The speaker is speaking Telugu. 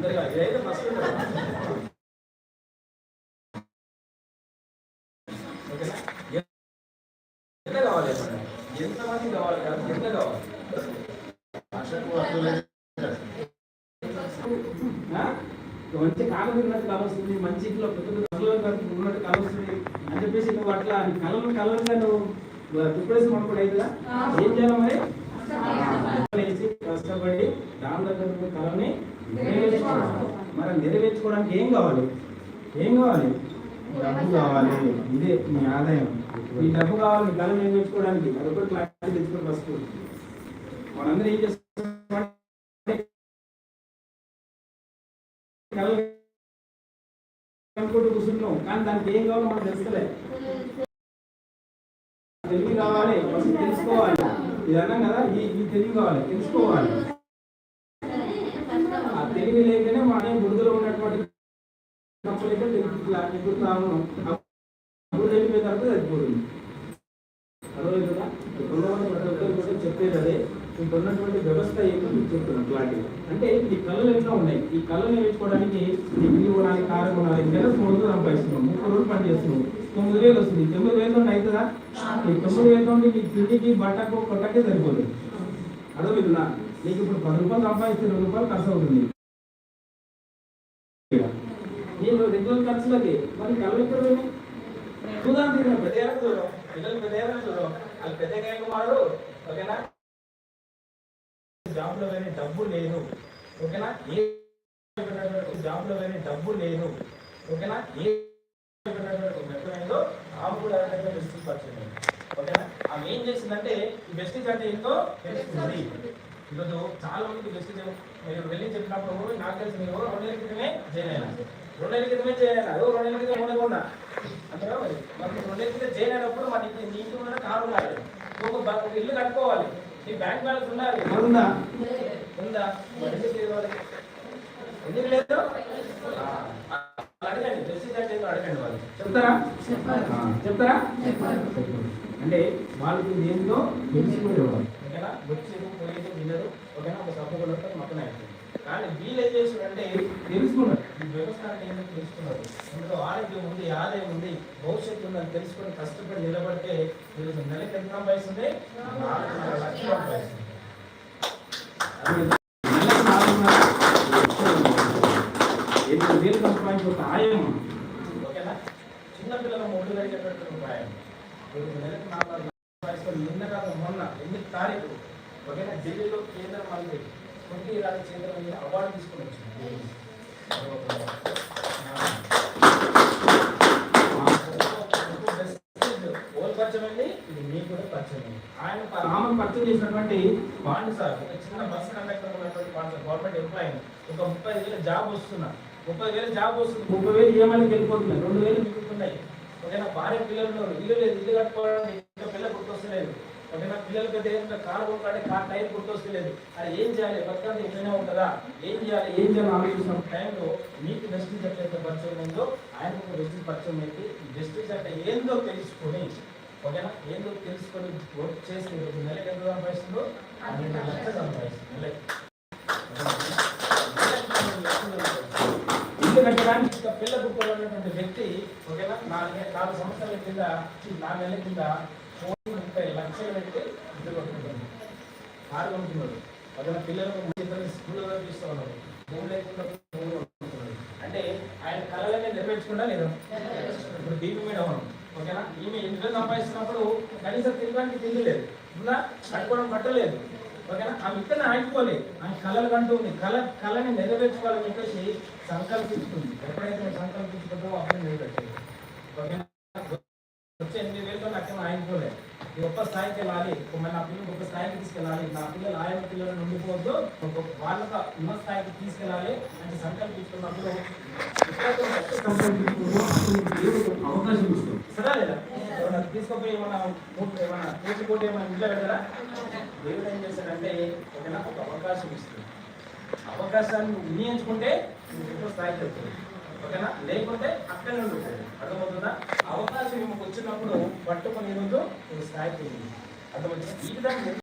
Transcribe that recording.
అందరిగా ఇదైతే ఫస్ట్ ఓకేనా. ఎంత కావాలి ఎంతమంది కావాలి కాదు ఎంత కావాలి మంచి కాలం ఉన్నట్టు కళ వస్తుంది, మంచి ఇంట్లో ఉన్నట్టు కళ వస్తుంది అని చెప్పేసి నువ్వు అట్లా కలలుగా నువ్వు ప్రిపరేషన్ మనకు అవుతుందా? ఏం చేయాలి మరి? కష్టపడి దాని దగ్గర కళని నెరవేర్చుకోవాలి. మరి నెరవేర్చుకోవడానికి ఏం కావాలి? డబ్బు కావాలి. ఇదే మీ ఆదాయం. ఈ డబ్బు కావాలి కళ నెరవేర్చుకోవడానికి. అదొకటి క్లారిటీ తెచ్చుకోండి ఫస్ట్. మనందరూ ఏం చేస్తాం? అనుకుంటూ కూర్చుంటాం, కానీ దానికి ఏం కావాలో మనకు తెలుస్తలే. తెలివి కావాలి, ఫస్ట్ తెలుసుకోవాలి. ఇది అన్నాం కదా, ఈ తెలివి కావాలి, తెలుసుకోవాలి. ఆ తెలివి లేకనే మన బురదలో ఉన్నటువంటి ఎగురుతాము. అప్పుడు తెలిపోయిన తర్వాత చచ్చిపోతుంది. అర్థమైంది కదా? ఇప్పుడు చెప్పేది అదే. ఇప్పుడు ఉన్నటువంటి వ్యవస్థ ఏమో చెప్తున్నాం క్లారిటీ. అంటే ఈ కళలు ఎట్లా ఉన్నాయి? ఈ కళలు నేర్చుకోవడానికి డిగ్రీ కొనాలి, కారు కొనాలి, నెలకు 3 రోజులు సంపాదిస్తున్నాం, 30 రోజులు పని చేస్తున్నాం, 9,000 వస్తుంది. 9,000 అవుతుందా? ఈ 9,000 నుండి నీకు తిండికి బట్టకు కొట్టకే సరిపోతుంది. అర్థమవుతుందా? నీకు ఇప్పుడు 10 రూపాయలు సంపాదిస్తే 2 రూపాయలు ఖర్చు అవుతుంది. నేను రెగ్యులర్ ఖర్చులకి మరి కళలు ఎక్కడ పోయినాయి? చూద్దాం, పెద్దగా చూడం, పిల్లలు పెద్దగా చూడం, వాళ్ళు పెద్దగా మారు. ఓకేనా? జాబ్లో కానీ డబ్బు లేదు. ఓకేనా? ఏ జాబ్లో కానీ డబ్బు లేదు. ఓకేనా? ఏ ఆమె కూడా బెస్టిజ్ పరిచయం. ఓకేనా? ఆమె ఏం చేసిందంటే ఈ బెస్టిజ్ అంటే ఏంటో తెలుస్తుంది. ఈరోజు చాలా మందికి బెస్టిజ్ మీరు వెళ్ళి చెప్పినప్పుడు నాకు తెలిసి మీరు 2 నెలల క్రితమే జాయిన్ అయినా, 2 నెలల క్రితమే జాయిన్ అయినా, 2 నెలల క్రితం ఉండకుండా అంతగా మరి 2 నెలల క్రితం జాయిన్ అయినప్పుడు మన ఇంటి ఉన్న కారు ఉండాలి, ఒక ఇల్లు కట్టుకోవాలి, నీ బ్యాంక్ బ్యాలెన్స్ ఉండాలి. ఉందా? ఎందుకు లేదు? అడగండి, బెస్టిజ్ అంటే ఏంటో అడగండి. వాళ్ళు చెప్తారా? అంటే వాళ్ళకి ఏంటో తెలిసిపోయేవాళ్ళు. ఓకేనా? వచ్చేది పోయేది వినరు. ఓకేనా? ఒక సపోర్ట్ మొత్తం అయిపోయింది. కానీ వీళ్ళు ఏం చేస్తున్నారంటే తెలుసుకున్నారు, ఈ వ్యవస్థ అంటే ఏంటో తెలుసుకున్నారు. అందులో ఆరోగ్యం ఉంది, ఆదాయం ఉంది, భవిష్యత్తు ఉందని తెలుసుకొని కష్టపడి నిలబడితే వీళ్ళు నెలకి ఎంత సంపాదిస్తుంది? 4.5 లక్షలు సంపాదిస్తుంది. 8,000 సంపాదించి ఒక ఆయం. ఓకేనా? చిన్నపిల్లల మొగ్గు జరిగేటటువంటి ఆయం. నెలకి 4 లక్షలు సంపాదిస్తుంది. నిన్న కాదు మొన్న 8 తారీఖు ఓకేనా ఢిల్లీలో కేంద్ర మంత్రి స్మృతి ఇరానీ చేతుల అవార్డు తీసుకుని వచ్చింది. పరిచయమండి, ఇది మీకు కూడా పరిచయం. ఆమె పరిచయం చేసినటువంటి బాండ్ సార్, ఒక చిన్న బస్ కండక్టర్ ఉన్నటువంటి గవర్నమెంట్ ఎంప్లాయీ, ఒక 30,000 జాబ్ వస్తున్నా, 30,000 జాబ్ వస్తుంది, 30,000 ఏమైనా వెళ్ళిపోతున్నాయి, 2,000 మిగులుతున్నాయి. ఓకేనా? భార్య పిల్లలు ఉన్నారు, ఇల్లు లేదు, ఇల్లు కట్టుకోవడానికి ఇంకా పిల్లలు గుర్తొస్తలేదు. ఓకేనా? పిల్లలకి అయితే కారు కొనుక్కుంటే కార్ టైర్ గుర్తొస్తలేదు. అది ఏం చేయాలి? బతకాలి ఎప్పుడైనా ఉంటుందా? ఏం చేయాలి ఆలోచిస్తున్న టైంలో మీకు వెస్టిజ్ ఎట్లయితే పరిచయం అయిందో ఆయనకు ఒక వెస్టిజ్ పరిచయం అయితే ఈ వెస్టిజ్ అంటే ఏందో తెలుసుకొని, ఓకేనా, ఏందో తెలుసుకొని వర్క్ చేసి నెలకి ఎంత సంపాదిస్తుందో 12 లక్షలు సంపాదిస్తుంది. ఇల్లు కట్టడానికి పిల్ల గుర్తున్నటువంటి వ్యక్తి ఓకేనా 4 సంవత్సరాల కింద 4 నెలల కింద 30 లక్షలు పెట్టి ఇల్లు కొట్టుకుంటుంది, కారు కొనుక్కున్నాడు. ఓకేనా? పిల్లలు స్కూల్లో చూస్తూ ఉన్నారు, భూమి లేకుండా అంటే ఆయన కళలనే నెరవేర్చుకుంటా లేదా? ఇప్పుడు దీపం మీద ఉన్నాం. ఓకేనా? ఈమె 8,000 సంపాదిస్తున్నప్పుడు కనీసం తినడానికి తిండి లేదు, ఉందా? కట్టుకోవడం బట్టలేదు. ఓకేనా? ఆమె ఇక్కడ ఆగిపోలేదు, ఆమె కళలు కంటూ ఉంది. కళని నెరవేర్చుకోవాలని చెప్పేసి సంకల్పించుకుంది. ఎప్పుడైతే సంకల్పించుకుంటామో అప్పుడు నిలబెట్టేది. ఓకేనా? వచ్చే 8,000తో అక్కడ ఆగిపోలేదు. గొప్ప స్థాయికి వెళ్ళాలి, నా పిల్లలు గొప్ప స్థాయికి తీసుకెళ్ళాలి, నా పిల్లలు ఆయన పిల్లలను ఉండిపోవద్దు, వాళ్ళకు ఉన్న స్థాయికి తీసుకెళ్ళాలి అంటే సంకల్పించుకున్నప్పుడు అవకాశం ఇస్తుంది. సరే లేదా? తీసుకుపోయి ఏమన్నా కోటి ఏమైనా ఇంట్లో పెడతారా? దేవుడు ఏం చేస్తాడంటే ఓకేనా ఒక అవకాశం ఇస్తుంది. అవకాశాన్ని వినియోగించుకుంటే గొప్ప స్థాయికి వెళ్తుంది. ఓకేనా? లేకుంటే అక్కడే ఉండిపోతుంది. అర్థమవుతుందా? అవకాశం వచ్చినప్పుడు పట్టుకొని ఈరోజు స్థాయికి అర్థమవుతుంది. ఈ విధంగా